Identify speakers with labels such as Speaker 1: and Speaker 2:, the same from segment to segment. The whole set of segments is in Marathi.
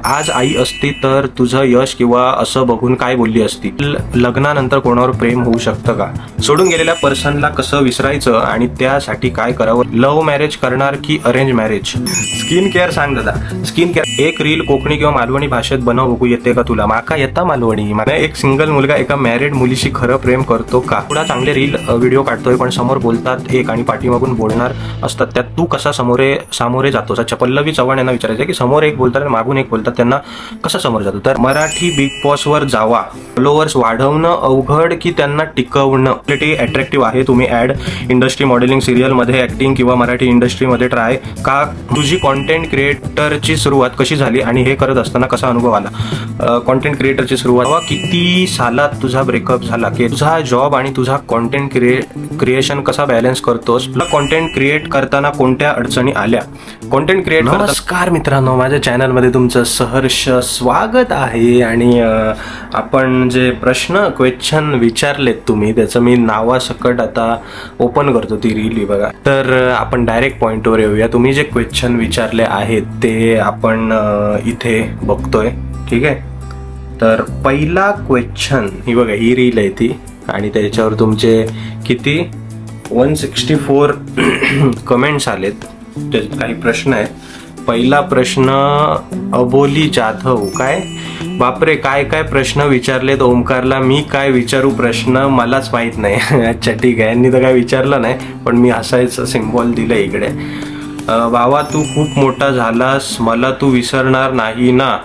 Speaker 1: आज आई असती तर तुझं यश किंवा असं बघून काय बोलली असती? लग्नानंतर कोणावर प्रेम होऊ शकतं का? सोडून गेलेल्या पर्सनला कसं विसरायचं आणि त्यासाठी काय करावं? लव्ह मॅरेज करणार की अरेंज मॅरेज? स्किन केअर सांग दादा. स्किन केअर एक रील कोकणी किंवा मालवणी भाषेत बनव बघू, येते का तुला? माका येता मालवणी. मला एक सिंगल मुलगा एका मॅरिड मुलीशी खरं प्रेम करतो का? पुढा चांगले रील व्हिडिओ काढतोय पण समोर बोलतात एक आणि पाठीमागून बोलणार असतात, त्यात तू कसा सामोरे जातोस? अच्छा, पल्लवी चव्हाण यांना विचारायचं की समोर एक बोलतात आणि मागून एक बोलतात, त्यांना कसं समोर जातो? तर मराठी बिग बॉस वर जावा. फॉलोअर्स वाढवणं अवघड की त्यांना टिकवणं? अट्रॅक्टिव्ह आहे, तुम्ही ऍड इंडस्ट्री, मॉडेलिंग, सिरियल मध्ये ऍक्टिंग किंवा मराठी इंडस्ट्रीमध्ये ट्राय का? तुझी कॉन्टेंट क्रिएटरची सुरुवात कशी झाली आणि हे करत असताना कसा अनुभव आला? कॉन्टेंट क्रिएटरची सुरुवात किती सालात तुझा ब्रेकअप झाला? की तुझा जॉब आणि तुझा कॉन्टेंट क्रिएशन कसा बॅलन्स करतोस? तुला कॉन्टेंट क्रिएट करताना कोणत्या अडचणी आल्या? कॉन्टेंट क्रिएट नमस्कार मित्रांनो, माझ्या चॅनलमध्ये तुमचं सहर्ष स्वागत आहे. आणि आपण जे क्वेश्चन विचारलेत तुम्ही, त्याचं मी नावासकट आता ओपन करतो ती रील बघा. तर आपण डायरेक्ट पॉइंटवर येऊया. तुम्ही जे क्वेश्चन विचारले आहेत ते आपण इथे बघतोय, ठीक आहे? तर पहिला क्वेश्चन ही बघा, ही रील आहे ती, आणि त्याच्यावर तुमचे किती 164 कमेंट्स आलेत. त्याच्यात काही प्रश्न आहेत. पहिला प्रश्न अबोली जाधव, काय बापरे, काय काय प्रश्न विचारलेत ओमकारला. मी काय विचारू प्रश्न, मलाच माहित नाही. अच्छा ठीक आहे, यांनी तर काय विचारलं नाही, पण मी हसायचं सिम्बॉल दिलं इकडे. भावा तू खूप मोठा झालास, मला तू विसरणार नाही ना?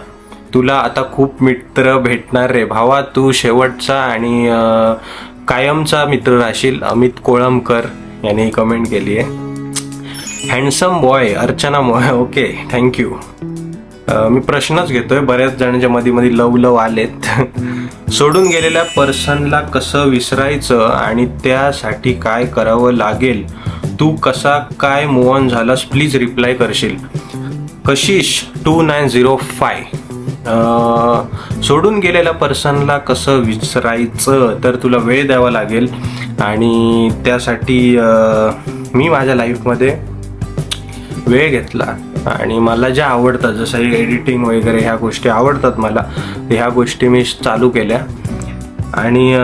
Speaker 1: तुला आता खूप मित्र भेटणार रे भावा, तू शेवटचा आणि कायमचा मित्र राहशील. अमित कोळंबकर यांनी कमेंट केली आहे. हँडसम बॉय अर्चना मोय, ओके थँक्यू. मी प्रश्नच घेतोय, बऱ्याच जणांच्या मध्ये लव आलेत. सोडून गेलेल्या पर्सनला कसं विसरायचं आणि त्यासाठी काय करावं लागेल? तू कसा काय मूव ऑन झालास? प्लीज रिप्लाय करशील. कशिश 2905, सोडून गेलेल्या पर्सनला कसं विसरायचं? तर तुला वेळ द्यावा लागेल, आणि त्यासाठी मी माझ्या लाईफमध्ये वेळ घेतला आणि मला ज्या आवडतात, जसं एडिटिंग वगैरे ह्या गोष्टी आवडतात मला, ह्या गोष्टी मी चालू केल्या. आणि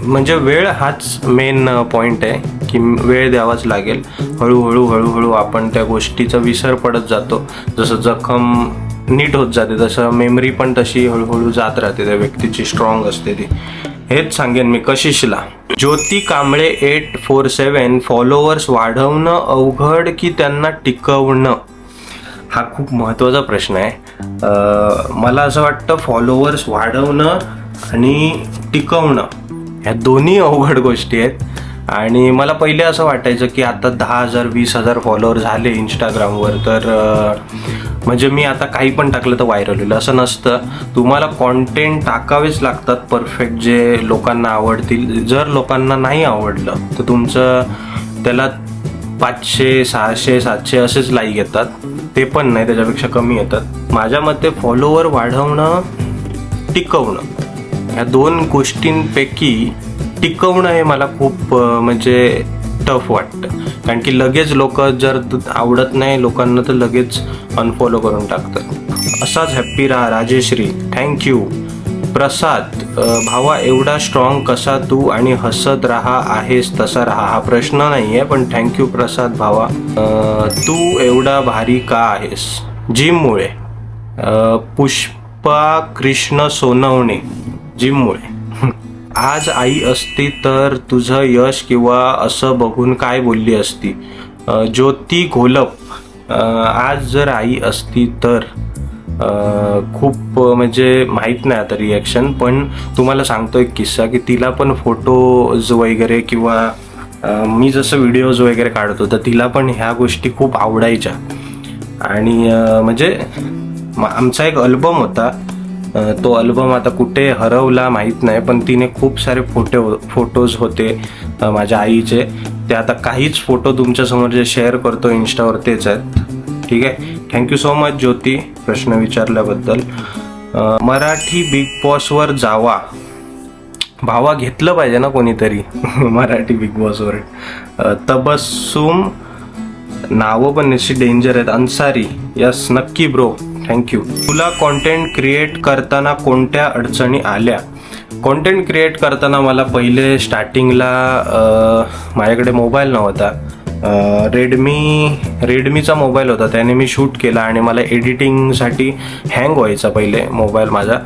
Speaker 1: म्हणजे वेळ हाच मेन पॉईंट आहे की वेळ द्यावाच लागेल. हळूहळू आपण त्या गोष्टीचा विसर पडत जातो. जसं जखम नीट होत जाते तसं मेमरी पण तशी हळूहळू जात राहते, त्या व्यक्तीची स्ट्रॉंग असते ती. हेच सांगेन मी कशिशला. ज्योती कांबळे 847, फॉलोअर्स वाढवणं अवघड की त्यांना टिकवणं? हा खूप महत्त्वाचा प्रश्न आहे. मला असं वाटतं फॉलोअर्स वाढवणं आणि टिकवणं ह्या दोन्ही अवघड गोष्टी आहेत. आणि मला पहिले असं वाटायचं की आता 10,000 20,000 फॉलोअर झाले इंस्टाग्रामवर तर म्हणजे मी आता काही पण टाकलं तर व्हायरल होईल, असं नसतं. तुम्हाला कॉन्टेंट टाकावेच लागतात परफेक्ट, जे लोकांना आवडतील. जर लोकांना नाही आवडलं तर तुमचं त्याला 500 600 700 असेच लाईक येतात, ते पण नाही, त्याच्यापेक्षा कमी येतात. माझ्या मते फॉलोअर वाढवणं टिकवणं ह्या दोन गोष्टींपैकी टिकवणं हे मला खूप म्हणजे टफ वाटतं. कारण की लगेच लोक जर आवडत नाही लोकांना तर लगेच अनफॉलो करून टाकतात. असाच हॅप्पी राहा राजेश्री, थँक्यू. प्रसाद, भावा एवढा स्ट्रॉंग कसा तू आणि हसत राहा आहेस तसा राहा? हा प्रश्न नाही आहे, पण थँक्यू प्रसाद भावा. तू एवढा भारी का आहेस? जिममुळे. पुष्पा कृष्ण सोनवणे, जिममुळे. आज आई असती तर तुझं यश किंवा असं बघून काय बोलली असती? ज्योती घोलप, आज जर आई असती तर खूप म्हणजे माहीत नाही आता रिॲक्शन, पण तुम्हाला सांगतो एक किस्सा की तिला पण फोटोज वगैरे किंवा मी जसं व्हिडिओज वगैरे काढतो तर तिला पण ह्या गोष्टी खूप आवडायच्या. आणि म्हणजे आमचा एक अल्बम होता, तो अल्बम आता कुठे हरवला माहीत नाही, पण तिने खूप सारे फोटोज होते माझ्या आईचे. ते आता काहीच फोटो तुमच्यासमोर जे शेअर करतो इन्स्टावर तेच आहेत, ठीक आहे? थँक्यू सो मच ज्योती प्रश्न विचारल्याबद्दल. मराठी बिग बॉसवर जावा. भावा घेतलं पाहिजे ना कोणीतरी मराठी बिग बॉसवर. तबस्सुम, नावं पण निश्चित डेंजर आहेत. अन्सारी, यस नक्की ब्रो, थँक्यू. तुला कॉन्टेंट क्रिएट करताना कोणत्या अडचणी आल्या? कॉन्टेंट क्रिएट करताना मला पहिले स्टार्टिंगला माझ्याकडे मोबाईल नव्हता. रेडमीचा मोबाईल होता, त्याने मी शूट केला आणि मला एडिटिंगसाठी हँग व्हायचा पहिले मोबाईल माझा.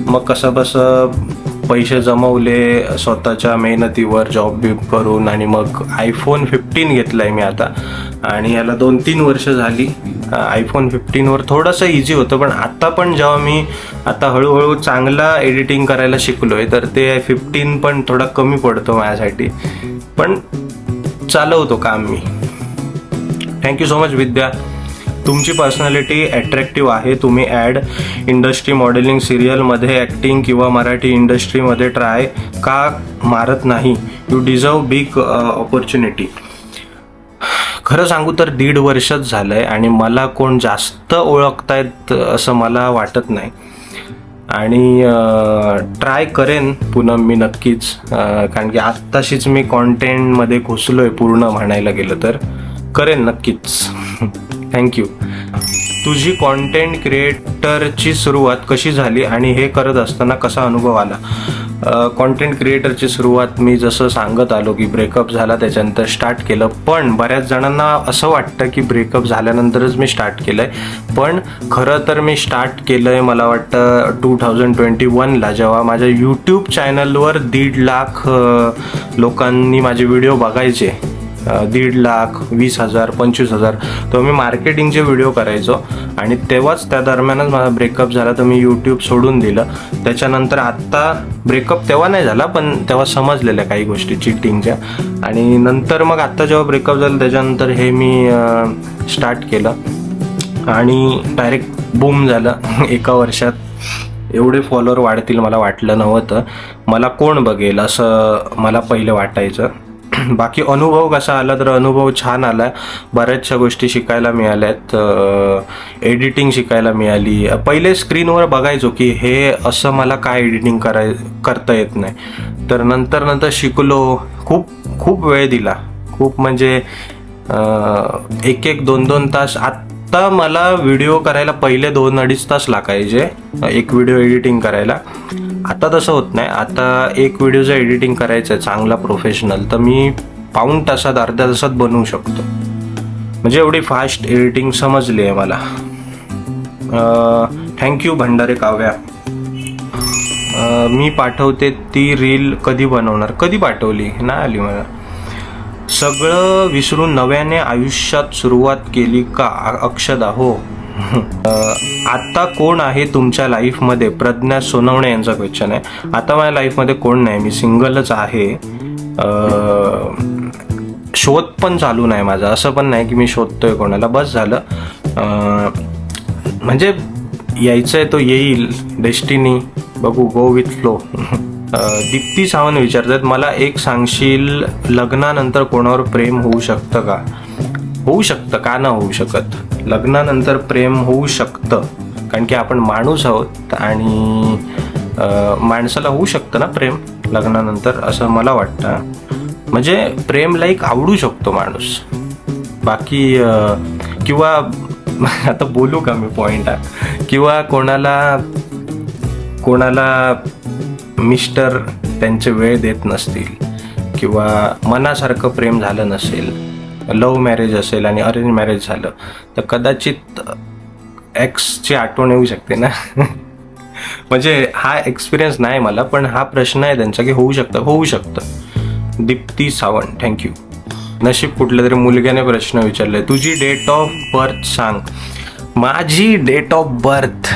Speaker 1: मग कसं बसं पैसे जमवले स्वतःच्या मेहनतीवर, जॉब बिब करून, आणि मग iPhone 15 घेतला आहे मी आता. आणि याला 2-3 वर्ष झाली. iPhone 15वर थोडंसं इझी होतं, पण आता पण जेव्हा मी आता हळूहळू चांगला एडिटिंग करायला शिकलोय तर ते 15 पण थोडा कमी पडतो माझ्यासाठी, पण चालवतो काम मी. थँक्यू सो मच विद्या. तुमची पर्सनॅलिटी अट्रॅक्टिव्ह आहे. तुम्ही ॲड इंडस्ट्री, मॉडेलिंग, सिरियलमध्ये ॲक्टिंग किंवा मराठी इंडस्ट्रीमध्ये ट्राय का मारत नाही? You deserve big opportunity. खरं सांगू तर 1.5 वर्षच झालं आहे आणि मला कोण जास्त ओळखतायत असं मला वाटत नाही. आणि ट्राय करेन पुन्हा मी नक्कीच, कारण की आत्ताशीच मी कॉन्टेंटमध्ये घुसलो आहे पूर्ण म्हणायला गेलं तर. करेन नक्कीच. थँक्यू. तुझी कॉन्टेंट क्रिएटरची सुरुवात कशी झाली आणि हे करत असताना कसा अनुभव आला? कॉन्टेंट क्रिएटरची सुरुवात मी जसं सांगत आलो की ब्रेकअप झाला त्याच्यानंतर स्टार्ट केलं. पण बऱ्याच जणांना असं वाटतं की ब्रेकअप झाल्यानंतरच मी स्टार्ट केलं आहे, पण खरं तर मी स्टार्ट केलं आहे मला वाटतं 2021ला, जेव्हा माझ्या यूट्यूब चॅनलवर 1.5 लाख लोकांनी माझे व्हिडिओ बघायचे. 1.5 लाख, 20,000, 25,000. तर मी मार्केटिंगचे व्हिडिओ करायचो आणि तेव्हाच त्या दरम्यानच माझा ब्रेकअप झाला, तर मी यूट्यूब सोडून दिलं. त्याच्यानंतर आत्ता ब्रेकअप तेव्हा नाही झाला, पण तेव्हा समजलेल्या काही गोष्टी चिटिंगच्या. आणि नंतर मग आत्ता जेव्हा ब्रेकअप झालं त्याच्यानंतर हे मी स्टार्ट केलं आणि डायरेक्ट बूम झालं. 1 वर्षात एवढे फॉलोअर वाढतील मला वाटलं नव्हतं. मला कोण बघेल असं मला पहिलं वाटायचं. बाकी अनुभव कसा आला तर अनुभव छान आला. बऱ्याचशा गोष्टी शिकायला मिळाल्यात. एडिटिंग शिकायला मिळाली. पहिले स्क्रीनवर बघायचो की हे असं मला काय एडिटिंग करता येत नाही, तर नंतर शिकलो. खूप वेळ दिला, खूप म्हणजे 1-1, 2-2 तास. आत्ता मला व्हिडिओ करायला पहिले 2-2.5 तास लागायचे एक व्हिडिओ एडिटिंग करायला. आता तसं होत नाही. आता एक व्हिडिओचं एडिटिंग करायचं आहे चांगला प्रोफेशनल, तर मी पाऊण तासात, अर्ध्या तासात बनवू शकतो. म्हणजे एवढी फास्ट एडिटिंग समजली आहे मला. थँक्यू भंडारे काव्या. मी पाठवते ती रील कधी बनवणार? कधी पाठवली? नाही आली मला. सगळं विसरून नव्याने आयुष्यात सुरुवात केली का? अक्षदा. हो. आता कोण आहे तुमच्या लाईफमध्ये? प्रज्ञा सोनवणे यांचा क्वेश्चन आहे. आता माझ्या लाईफमध्ये कोण नाही, मी सिंगलच आहे. शोध पण चालू नाही माझा, असं पण नाही की मी शोधतोय कोणाला. बस झालं. म्हणजे यायचं आहे तो येईल, डेस्टिनी. बघू, go with flow. Dipti Sawant विचारतात, मला एक सांगशील, लग्नानंतर कोणावर प्रेम होऊ शकतं का? होऊ शकतं, का ना होऊ शकत? लग्नानंतर प्रेम होऊ शकतं, कारण की आपण माणूस आहोत आणि माणसाला होऊ शकतं ना प्रेम लग्नानंतर, असं मला वाटतं. म्हणजे प्रेम लाईक आवडू शकतो माणूस. बाकी किंवा आता बोलू का मी पॉईंट, किंवा कोणाला मिस्टर त्यांचे वेळ देत नसतील किंवा मनासारखं प्रेम झालं नसेल, लव्ह मॅरेज असेल आणि अरेंज मॅरेज झालं, तर कदाचित एक्सची आठवण येऊ शकते ना. म्हणजे हा एक्सपिरियन्स नाही मला, पण हा प्रश्न आहे त्यांचा की होऊ शकतं. दीप्ती सावंत, थँक्यू. नशीब कुठल्या तरी मुलग्याने प्रश्न विचारलाय, तुझी डेट ऑफ बर्थ सांग. माझी डेट ऑफ बर्थ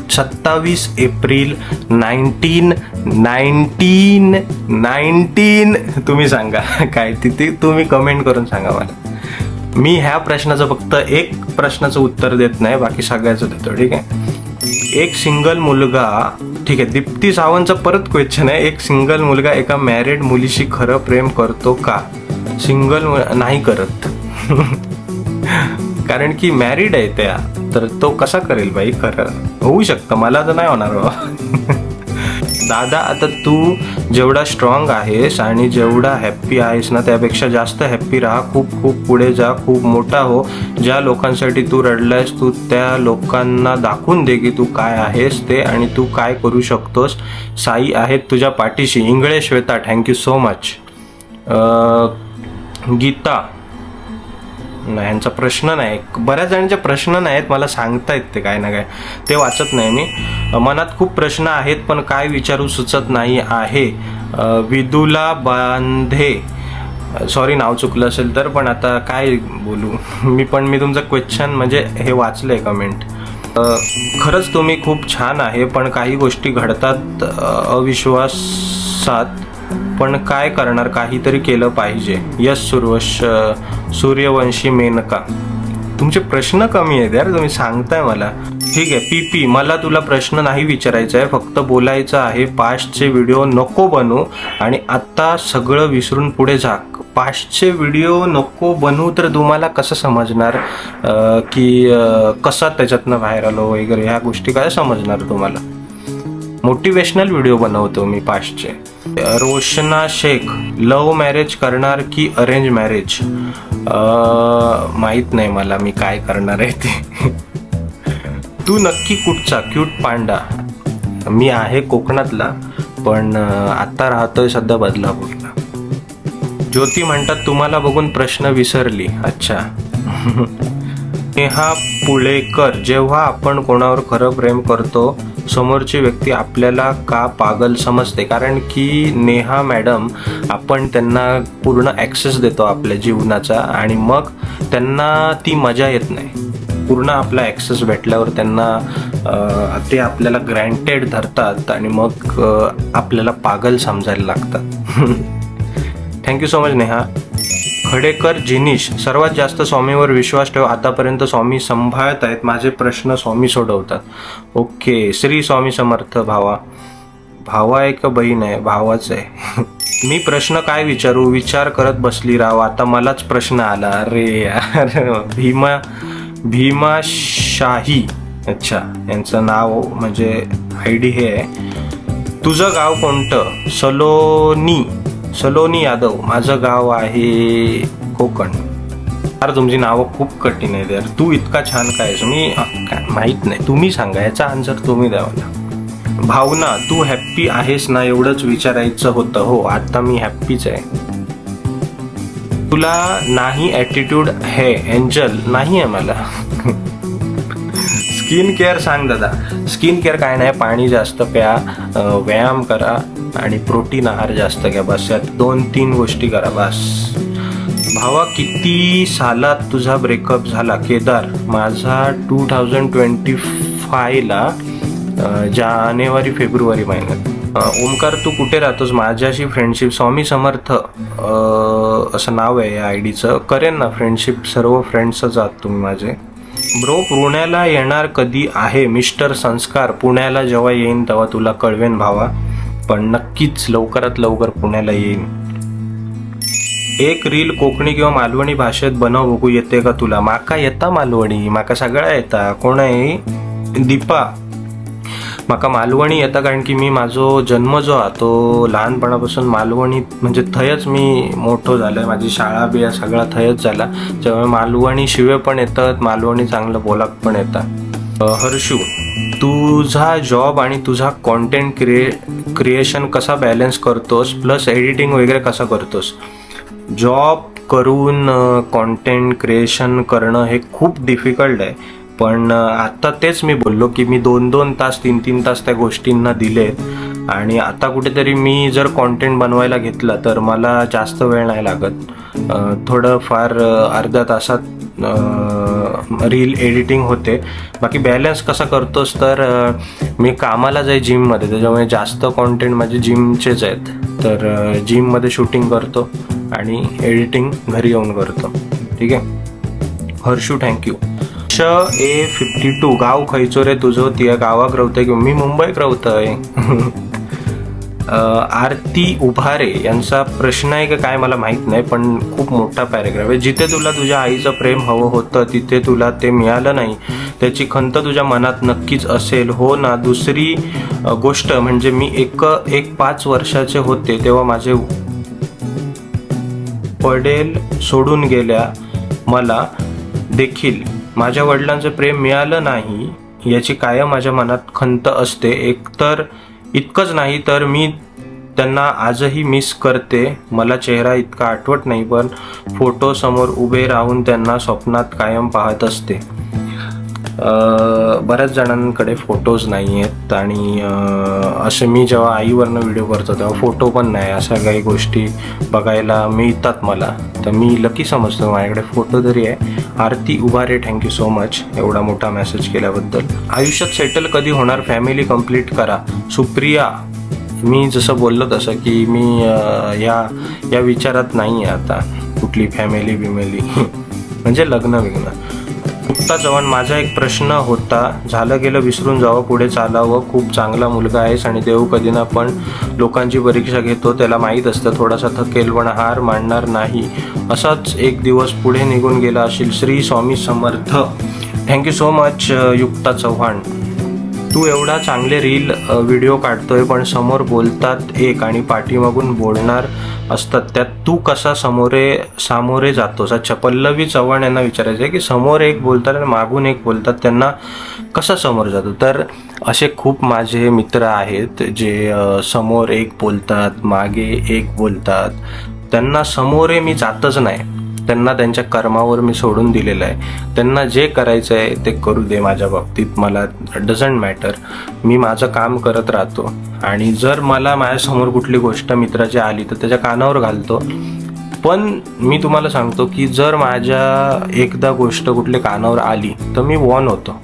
Speaker 1: 27 एप्रिल 1919. तुम्ही सांगा काय तिथे, तुम्ही कमेंट करून सांगा मला. मी ह्या प्रश्नाचं फक्त एक प्रश्नाचं उत्तर देत नाही, बाकी सगळ्याचं देतो. ठीक आहे. एक सिंगल मुलगा, ठीक आहे. दीप्ती सावंतचा परत क्वेश्चन आहे, एक सिंगल मुलगा एका मॅरिड मुलीशी खरं प्रेम करतो का? सिंगल नाही करत. कारण की मॅरिड आहे त्या, तर तो कसा करेल बाई खरं? होऊ शकतं, मला तर नाही होणार बाबा. दादा आता तू जेवढा स्ट्रॉंग आहेस आणि जेवढा हॅप्पी आहेस ना त्यापेक्षा जास्त हॅप्पी राहा. खूप खूप पुढे जा, खूप मोठा हो. ज्या लोकांसाठी तू रडलायस तू त्या लोकांना दाखवून दे की तू काय आहेस ते आणि तू काय करू शकतोस. साई आहेत तुझ्या पाठीशी. Ingale Shweta thank you so much. Geeta नाही, यांचा प्रश्न नाही. बऱ्याच जणांचे प्रश्न नाहीत, मला सांगतायत ते काय ना काय, ते वाचत नाही मी. मनात खूप प्रश्न आहेत पण काय विचारू सुचत नाही आहे. विदुला बांधे, सॉरी नाव चुकलं असेल तर, पण आता काय बोलू मी तुमचं क्वेश्चन म्हणजे हे वाचलंय कमेंट. खरंच तुम्ही खूप छान आहे पण काही गोष्टी घडतात अविश्वासात, पण काय करणार, काहीतरी केलं पाहिजे. यस सूर्यवंशी मेनका. तुमचे प्रश्न कमी आहेत यार, तुम्ही सांगताय मला. ठीक आहे. पी मला तुला प्रश्न नाही विचारायचा आहे, फक्त बोलायचं आहे. पास्टचे व्हिडिओ नको बनवू आणि आता सगळं विसरून पुढे जा. पास्टचे व्हिडिओ नको बनवू तर तुम्हाला कसं समजणार की कसा त्याच्यातनं बाहेर आलो वगैरे, ह्या गोष्टी काय समजणार तुम्हाला. मोटिवेशनल व्हिडिओ बनवतो मी पास्टचे. रोशना शेख, लव्ह मॅरेज करणार की अरेंज मॅरेज. माहीत नाही मला मी काय करणार आहे ते. तू नक्की कुठचा क्यूट पांडा. मी आहे कोकणातला पण आता राहतोय सध्या बदलापूरला. ज्योती म्हणतात तुम्हाला बघून प्रश्न विसरली. अच्छा. नेहा पुळेकर, जेव्हा आपण कोणावर खरं प्रेम करतो समोरची व्यक्ती आपल्याला का पागल समजते. कारण की नेहा मॅडम, आपण त्यांना पूर्ण ॲक्सेस देतो आपल्या जीवनाचा आणि मग त्यांना ती मजा येत नाही. पूर्ण आपला ॲक्सेस भेटल्यावर त्यांना ते आपल्याला ग्रँटेड धरतात आणि मग आपल्याला पागल समजायला लागतात. Thank you so much Neha. Khadekar Jinish, सर्वात जास्त स्वामीवर विश्वास ठेव. आतापर्यंत स्वामी सांभाळत आहेत माझे प्रश्न, स्वामी सोडवतात. ओके. श्री स्वामी समर्थ. भावा आहे का बहीण आहे. भावाच आहे. मी प्रश्न काय विचारू विचार करत बसली राव, आता मलाच प्रश्न आला. अरे यार. भीमा शाही, अच्छा यांचं नाव म्हणजे आयडी हे आहे. तुझं गाव कोणतं. सलोनी यादव. माझं गाव आहे कोकण. अरे तुमची नावं खूप कठीण आहेत यार. तू इतका छान काय आहेस. मी माहीत नाही, तुम्ही सांगा याचा आन्सर, तुम्ही द्या मला. भावना, तू हॅप्पी आहेस ना, एवढंच विचारायचं होतं. हो, आता मी हॅप्पीच आहे. तुला नाही ॲटिट्यूड है एंजल. नाही आहे मला. स्किन केअर सांग दादा. स्किन केअर काय नाही, पाणी जास्त प्या, व्यायाम करा आणि प्रोटीन आहार जास्त घ्या. बस यात 2-3 गोष्टी करा बस. भावा, किती सालात तुझा ब्रेकअप झाला. केदार, माझा 2025ला जानेवारी फेब्रुवारी महिन्यात. ओमकार, तू कुठे राहतोस. माझ्याशी फ्रेंडशिप. स्वामी समर्थ असं नाव आहे या आयडीचं. करेन ना फ्रेंडशिप, सर्व फ्रेंड्सच आहात तुम्ही माझे. ब्रो, पुण्याला येणार कधी आहे. मिस्टर संस्कार, पुण्याला जेव्हा येईन तेव्हा तुला कळवेन भावा, पण नक्कीच लवकरात लवकर पुण्याला येईन. एक रील कोकणी किंवा मालवणी भाषेत बनव बघू, येते का तुला. माका येता मालवणी, माका सगळ्या येता. कोण आहे. दीपा, माका मालवणी येता कारण की मी माझो जन्म जो हा तो लहानपणापासून मालवणी म्हणजे थंयच मी मोठो झालोय. माझी शाळा बिया सगळा थंयच झाला, त्यामुळे मालवणी शिवे पण येतात, मालवणी चांगलं बोलाक पण येतात. हर्षू, तुझा जॉब आणि तुझा कॉन्टेंट क्रिएशन कसा बॅलन्स करतोस, प्लस एडिटिंग वगैरे कसं करतोस. जॉब करून कॉन्टेंट क्रिएशन करणं हे खूप डिफिकल्ट आहे, पण आत्ता तेच मी बोललो की मी 2-2 तास 3-3 तास त्या गोष्टींना दिलेत आणि आता कुठेतरी मी जर कॉन्टेंट बनवायला घेतला तर मला जास्त वेळ नाही लागत. थोडं फार अर्ध्या तासात रील एडिटिंग होते. बाकी बॅलन्स कसा करतोस तर मी कामाला जाई जिममध्ये, त्याच्यामुळे जास्त कॉन्टेंट माझे जिमचेच आहेत, तर जिममध्ये शूटिंग करतो आणि एडिटिंग घरी येऊन करतो. ठीक आहे. हर्षू थँक्यू. A52, गाव खयचो रे तुझं. ती गावाक राहतंय की मी मुंबईत राहतोय. आरती उभारे यांचा प्रश्न आहे का काय मला माहीत नाही, पण खूप मोठा पॅरेग्राफ आहे. जिथे तुला तुझ्या आईचं प्रेम हवं होतं तिथे तुला ते मिळालं नाही, त्याची खंत तुझ्या मनात नक्कीच असेल. हो ना. दुसरी गोष्ट म्हणजे मी एक 5 वर्षाचे होते तेव्हा माझे वडील सोडून गेल्या. मला देखील माझ्या वडिलांचं प्रेम मिळालं नाही याची कायम माझ्या मनात खंत असते. एकतर इतकंच नाही तर मी त्यांना आजही मिस करते. मला चेहरा इतका आठवत नाही, पण फोटो समोर उभे राहून त्यांना स्वप्नात कायम पाहत असते. बऱ्याच जणांकडे फोटोज नाही आहेत आणि असं मी जेव्हा आईवरनं व्हिडिओ करतो तेव्हा फोटो पण नाही. अशा काही गोष्टी बघायला मिळतात मला, तर मी लकी समजतो माझ्याकडे फोटो तरी आहे. आरती उभारे, थँक्यू सो मच एवढा मोठा मेसेज केल्याबद्दल. आयुष्यात सेटल कधी होणार, फॅमिली कंप्लीट करा. सुप्रिया, मी जसं बोललो तसं की मी या विचारात नाही आहे आता कुठली फॅमिली बिमेली म्हणजे लग्न बिग्न. मुक्ता चव्हाण, माझा एक प्रश्न होता. झालं गेलं विसरून जावं, पुढे चालावं. खूप चांगला मुलगा आहेस आणि देव कधी ना पण लोकांची परीक्षा घेतो, त्याला माहीत असतं. थोडासा थकेल पण हार मानणार नाही. असाच एक दिवस पुढे निघून गेला असेल. Shri Swami Samarth. Thank you so much युक्ता चव्हाण. तू एवढा चांगले रील व्हिडिओ काढतोय पण समोर बोलतात एक आणि पाठीमागून बोलणार असतात, त्यात तू कसा सामोरे जातोस? अच्छा, पल्लवी चव्हाण यांना विचारायचं आहे की समोर एक बोलतात आणि मागून एक बोलतात, त्यांना कसा समोर जातो? तर असे खूप माझे मित्र आहेत जे समोर एक बोलतात मागे एक बोलतात. त्यांना समोरे मी जातच नाही. त्यांना त्यांच्या कर्मावर मी सोडून दिलेलं आहे. त्यांना जे करायचं आहे ते करू दे. माझ्या बाबतीत मला डझंट मॅटर. मी माझं काम करत राहतो आणि जर मला माझ्यासमोर कुठली गोष्ट मित्राची आली तर त्याच्या कानावर घालतो. पण मी तुम्हाला सांगतो की जर माझ्या एकदा गोष्ट कुठली कानावर आली तर मी वॉर्न होतो.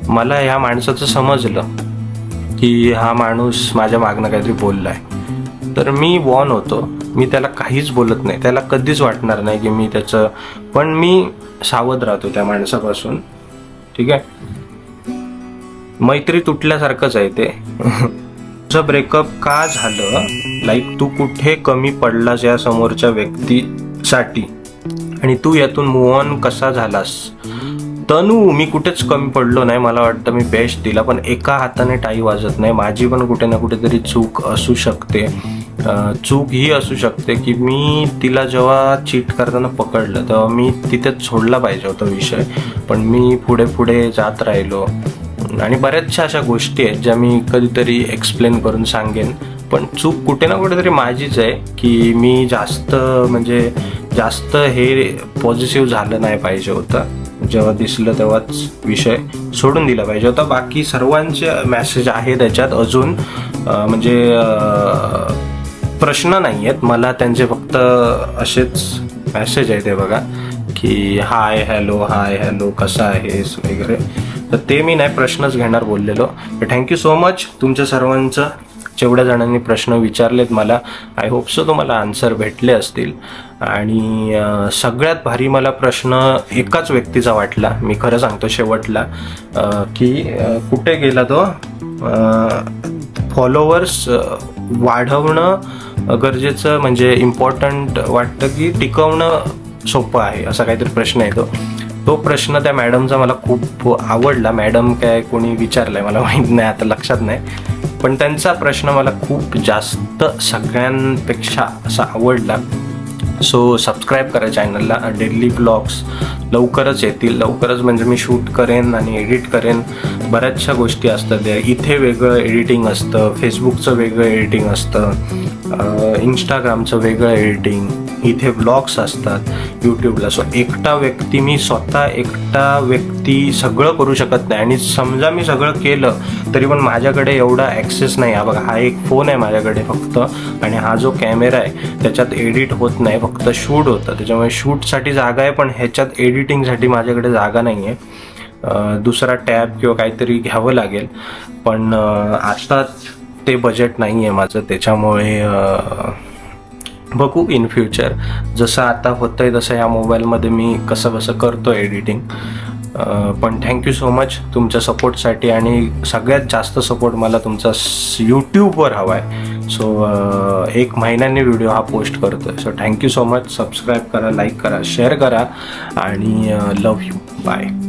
Speaker 1: मला ह्या माणसाचं समजलं की हा माणूस माझ्या मागणं काहीतरी बोलला आहे तर मी वॉर्न होतो. मी त्याला काहीच बोलत नाही. त्याला कधीच वाटणार नाही की मी त्याचं, पण मी सावध राहतो त्या माणसापासून. ठीक आहे. मैत्री तुटल्यासारखंच आहे ते. तुझं ब्रेकअप का झालं? लाईक तू कुठे कमी पडलास या समोरच्या व्यक्तीसाठी आणि तू यातून मूव्ह ऑन कसा झालास? तनू, मी कुठेच कमी पडलो नाही. मला वाटतं मी बेस्ट दिला, पण एका हाताने टाळी वाजत नाही. माझी पण कुठे ना कुठेतरी चूक असू शकते. चूक ही असू शकते की मी तिला जेव्हा चीट करताना पकडलं तेव्हा मी तिथेच सोडला पाहिजे होता विषय, पण मी पुढे जात राहिलो. आणि बऱ्याचशा अशा गोष्टी आहेत ज्या मी कधीतरी एक्सप्लेन करून सांगेन, पण चूक कुठे ना कुठेतरी माझीच आहे की मी जास्त हे पॉझिटिव्ह झालं नाही पाहिजे होतं. जेव्हा दिसलं तेव्हाच विषय सोडून दिला पाहिजे होता. बाकी सर्वांचे मेसेज आहे त्याच्यात अजून, प्रश्न नाही आहेत मला त्यांचे, फक्त असेच मेसेज आहे ते बघा की हाय हॅलो कसा आहेस वगैरे. तर ते मी नाही प्रश्नच घेणार बोललेलो. थँक्यू सो मच तुमच्या सर्वांचं. जेवढ्या जणांनी प्रश्न विचारलेत मला, आय होप सो तुम्हाला आन्सर भेटले असतील. आणि सगळ्यात भारी मला प्रश्न एकाच व्यक्तीचा वाटला, मी खरं सांगतो शेवटला, की कुठे गेला तो, फॉलोवर्स वाढवणं गरजेचं म्हणजे इम्पॉर्टंट वाटतं की टिकवणं सोपं आहे, असा काहीतरी प्रश्न आहे तो प्रश्न त्या मॅडमचा मला खूप आवडला. मॅडम काय कोणी विचारलाय मला माहीत नाही, आता लक्षात नाही, पण त्यांचा प्रश्न मला खूप जास्त सगळ्यांपेक्षा असा आवडला. सो सबस्क्राईब करा चॅनलला. डेली ब्लॉग्स लवकरच येतील. लवकरच म्हणजे मी शूट करेन आणि एडिट करेन. बऱ्याचशा गोष्टी असतात. इथे वेगळं एडिटिंग असतं, फेसबुकचं वेगळं एडिटिंग असतं, इंस्टाग्रामचं वेगळं एडिटिंग, इथे ब्लॉग्स असतात यूट्यूबला. सो मी स्वतः एकटा व्यक्ती सगळं करू शकत नाही. आणि समजा मी सगळं केलं तरी पण माझ्याकडे एवढा ॲक्सेस नाही. हा बघा, हा एक फोन आहे माझ्याकडे फक्त, आणि हा जो कॅमेरा आहे त्याच्यात एडिट होत नाही, फक्त शूट होतं. त्याच्यामुळे शूटसाठी जागा आहे पण ह्याच्यात एडिटिंगसाठी माझ्याकडे जागा नाही आहे. दुसरा टॅब किंवा काहीतरी घ्यावं लागेल, पण आता ते बजेट नाही आहे माझं. त्याच्यामुळे बघू इन फ्युचर. जसं आता होतं आहे तसं या मोबाईलमध्ये मी कसं करतो एडिटिंग. पण थँक्यू सो मच तुमच्या सपोर्टसाठी, आणि सगळ्यात जास्त सपोर्ट मला तुमचा यूट्यूबवर हवा आहे. सो 1 महिन्याने व्हिडिओ हा पोस्ट करतो आहे. So thank you so much. Subscribe करा, लाईक करा, शेअर करा, आणि लव यू. बाय.